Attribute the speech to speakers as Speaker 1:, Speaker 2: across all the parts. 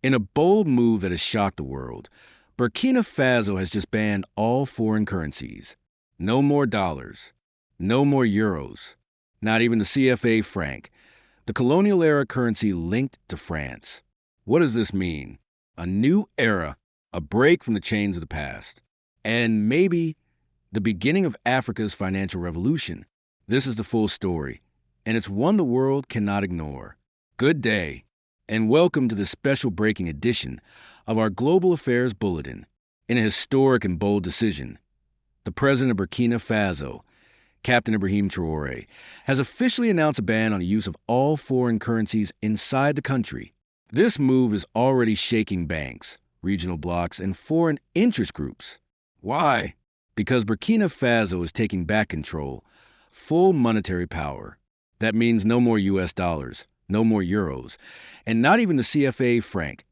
Speaker 1: In a bold move that has shocked the world, Burkina Faso has just banned all foreign currencies. No more dollars, no more euros, not even the CFA franc, the colonial-era currency linked to France. What does this mean? A new era, a break from the chains of the past, and maybe the beginning of Africa's financial revolution. This is the full story, and it's one the world cannot ignore. Good day, and welcome to this special breaking edition of our Global Affairs Bulletin. In a historic and bold decision, the president of Burkina Faso, Captain Ibrahim Traoré, has officially announced a ban on the use of all foreign currencies inside the country. This move is already shaking banks, regional blocs, and foreign interest groups. Why? Because Burkina Faso is taking back control, full monetary power. That means no more US dollars, no more euros, and not even the CFA franc,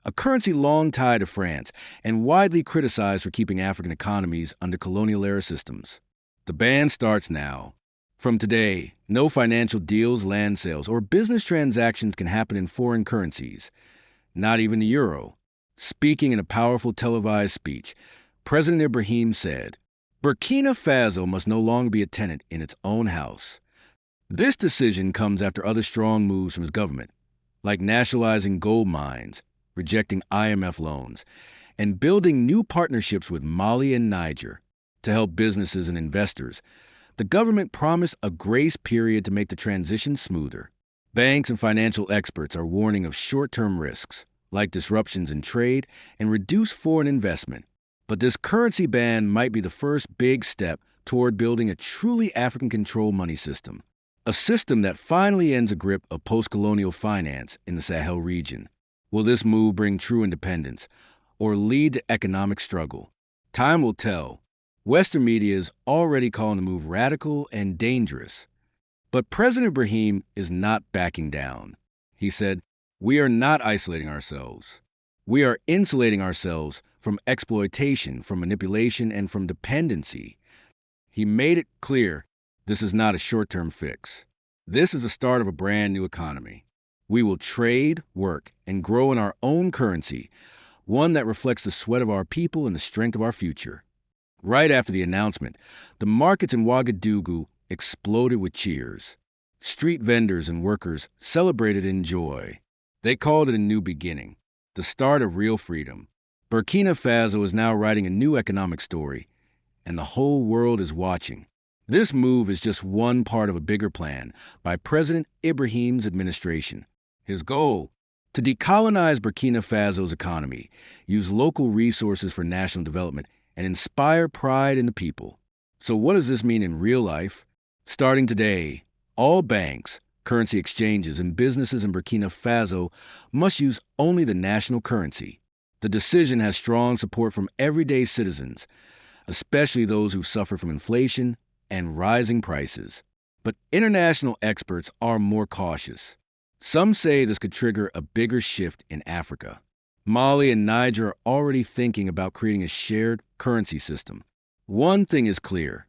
Speaker 1: a currency long tied to France and widely criticized for keeping African economies under colonial-era systems. The ban starts now. From today, no financial deals, land sales, or business transactions can happen in foreign currencies, not even the euro. Speaking in a powerful televised speech, President Ibrahim said, "Burkina Faso must no longer be a tenant in its own house." This decision comes after other strong moves from his government, like nationalizing gold mines, rejecting IMF loans, and building new partnerships with Mali and Niger to help businesses and investors. The government promised a grace period to make the transition smoother. Banks and financial experts are warning of short-term risks, like disruptions in trade and reduced foreign investment. But this currency ban might be the first big step toward building a truly African-controlled money system, a system that finally ends a grip of post-colonial finance in the Sahel region. Will this move bring true independence or lead to economic struggle? Time will tell. Western media is already calling the move radical and dangerous. But President Ibrahim is not backing down. He said, "We are not isolating ourselves. We are insulating ourselves from exploitation, from manipulation, and from dependency." He made it clear this is not a short-term fix. This is the start of a brand new economy. We will trade, work, and grow in our own currency, one that reflects the sweat of our people and the strength of our future. Right after the announcement, the markets in Ouagadougou exploded with cheers. Street vendors and workers celebrated in joy. They called it a new beginning, the start of real freedom. Burkina Faso is now writing a new economic story, and the whole world is watching. This move is just one part of a bigger plan by President Ibrahim's administration. His goal? To decolonize Burkina Faso's economy, use local resources for national development, and inspire pride in the people. So what does this mean in real life? Starting today, all banks, currency exchanges, and businesses in Burkina Faso must use only the national currency. The decision has strong support from everyday citizens, especially those who suffer from inflation and rising prices. But international experts are more cautious. Some say this could trigger a bigger shift in Africa. Mali and Niger are already thinking about creating a shared currency system. One thing is clear.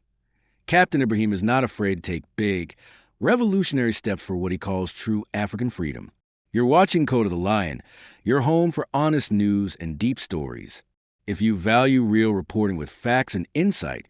Speaker 1: Captain Ibrahim is not afraid to take big, revolutionary steps for what he calls true African freedom. You're watching Code of the Lion, your home for honest news and deep stories. If you value real reporting with facts and insight,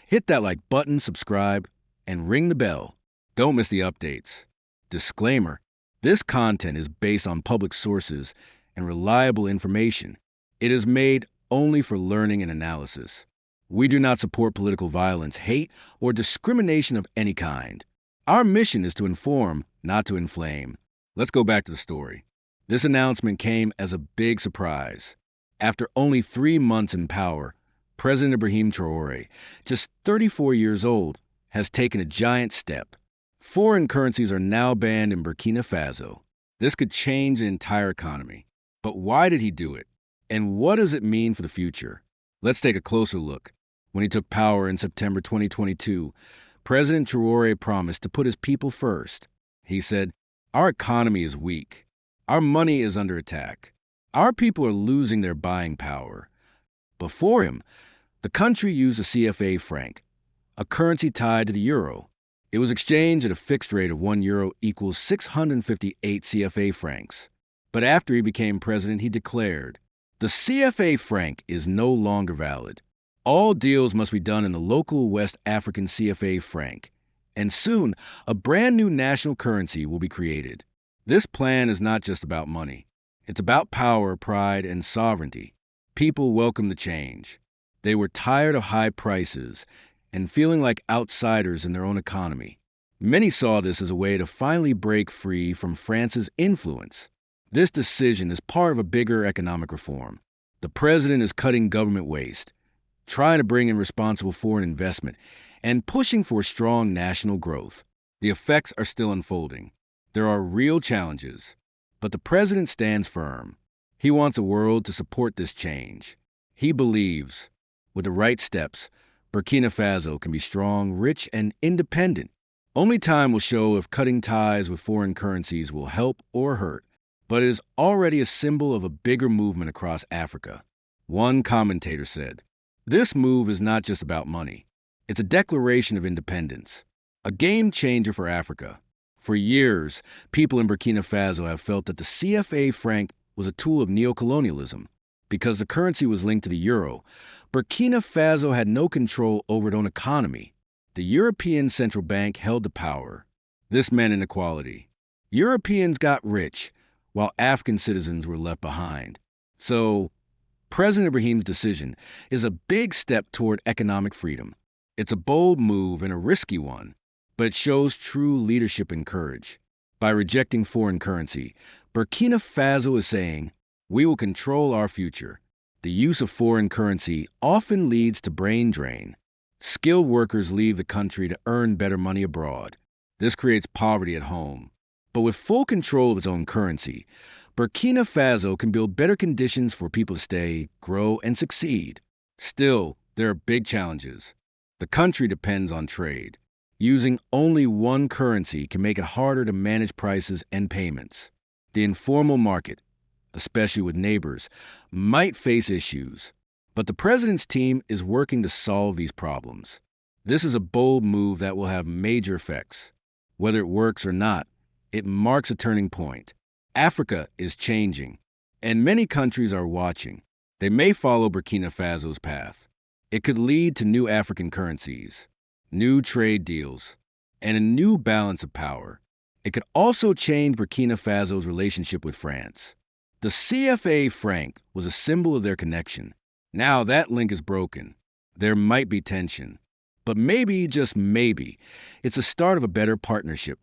Speaker 1: hit that like button, subscribe, and ring the bell. Don't miss the updates. Disclaimer: this content is based on public sources and reliable information. It is made only for learning and analysis. We do not support political violence, hate, or discrimination of any kind. Our mission is to inform, not to inflame. Let's go back to the story. This announcement came as a big surprise. After only 3 months in power, President Ibrahim Traoré, just 34 years old, has taken a giant step. Foreign currencies are now banned in Burkina Faso. This could change the entire economy. But why did he do it? And what does it mean for the future? Let's take a closer look. When he took power in September 2022, President Traoré promised to put his people first. He said, "Our economy is weak. Our money is under attack. Our people are losing their buying power." Before him, the country used the CFA franc, a currency tied to the euro. It was exchanged at a fixed rate of €1 equals 658 CFA francs. But after he became president, he declared, the CFA franc is no longer valid. All deals must be done in the local West African CFA franc. And soon, a brand new national currency will be created. This plan is not just about money. It's about power, pride, and sovereignty. People welcome the change. They were tired of high prices and feeling like outsiders in their own economy. Many saw this as a way to finally break free from France's influence. This decision is part of a bigger economic reform. The president is cutting government waste, trying to bring in responsible foreign investment, and pushing for strong national growth. The effects are still unfolding. There are real challenges, but the president stands firm. He wants the world to support this change. He believes, with the right steps, Burkina Faso can be strong, rich, and independent. Only time will show if cutting ties with foreign currencies will help or hurt, but it is already a symbol of a bigger movement across Africa. One commentator said, this move is not just about money. It's a declaration of independence, a game changer for Africa. For years, people in Burkina Faso have felt that the CFA franc was a tool of neocolonialism. Because the currency was linked to the euro, Burkina Faso had no control over its own economy. The European Central Bank held the power. This meant inequality. Europeans got rich, while African citizens were left behind. So, President Ibrahim's decision is a big step toward economic freedom. It's a bold move and a risky one, but it shows true leadership and courage. By rejecting foreign currency, Burkina Faso is saying, we will control our future. The use of foreign currency often leads to brain drain. Skilled workers leave the country to earn better money abroad. This creates poverty at home. But with full control of its own currency, Burkina Faso can build better conditions for people to stay, grow, and succeed. Still, there are big challenges. The country depends on trade. Using only one currency can make it harder to manage prices and payments. The informal market, especially with neighbors, might face issues. But the president's team is working to solve these problems. This is a bold move that will have major effects. Whether it works or not, it marks a turning point. Africa is changing, and many countries are watching. They may follow Burkina Faso's path. It could lead to new African currencies, new trade deals, and a new balance of power. It could also change Burkina Faso's relationship with France. The CFA franc was a symbol of their connection. Now that link is broken. There might be tension. But maybe, just maybe, it's the start of a better partnership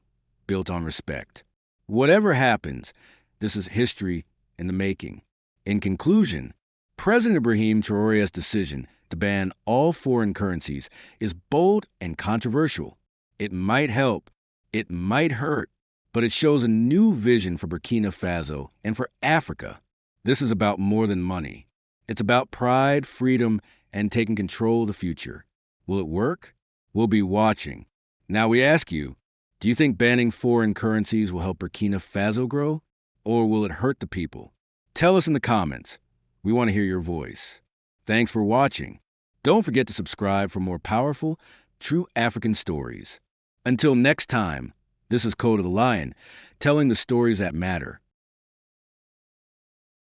Speaker 1: built on respect. Whatever happens, this is history in the making. In conclusion, President Ibrahim Traoré's decision to ban all foreign currencies is bold and controversial. It might help, it might hurt, but it shows a new vision for Burkina Faso and for Africa. This is about more than money. It's about pride, freedom, and taking control of the future. Will it work? We'll be watching. Now we ask you, do you think banning foreign currencies will help Burkina Faso grow? Or will it hurt the people? Tell us in the comments. We want to hear your voice. Thanks for watching. Don't forget to subscribe for more powerful, true African stories. Until next time, this is Code of the Lion, telling the stories that matter.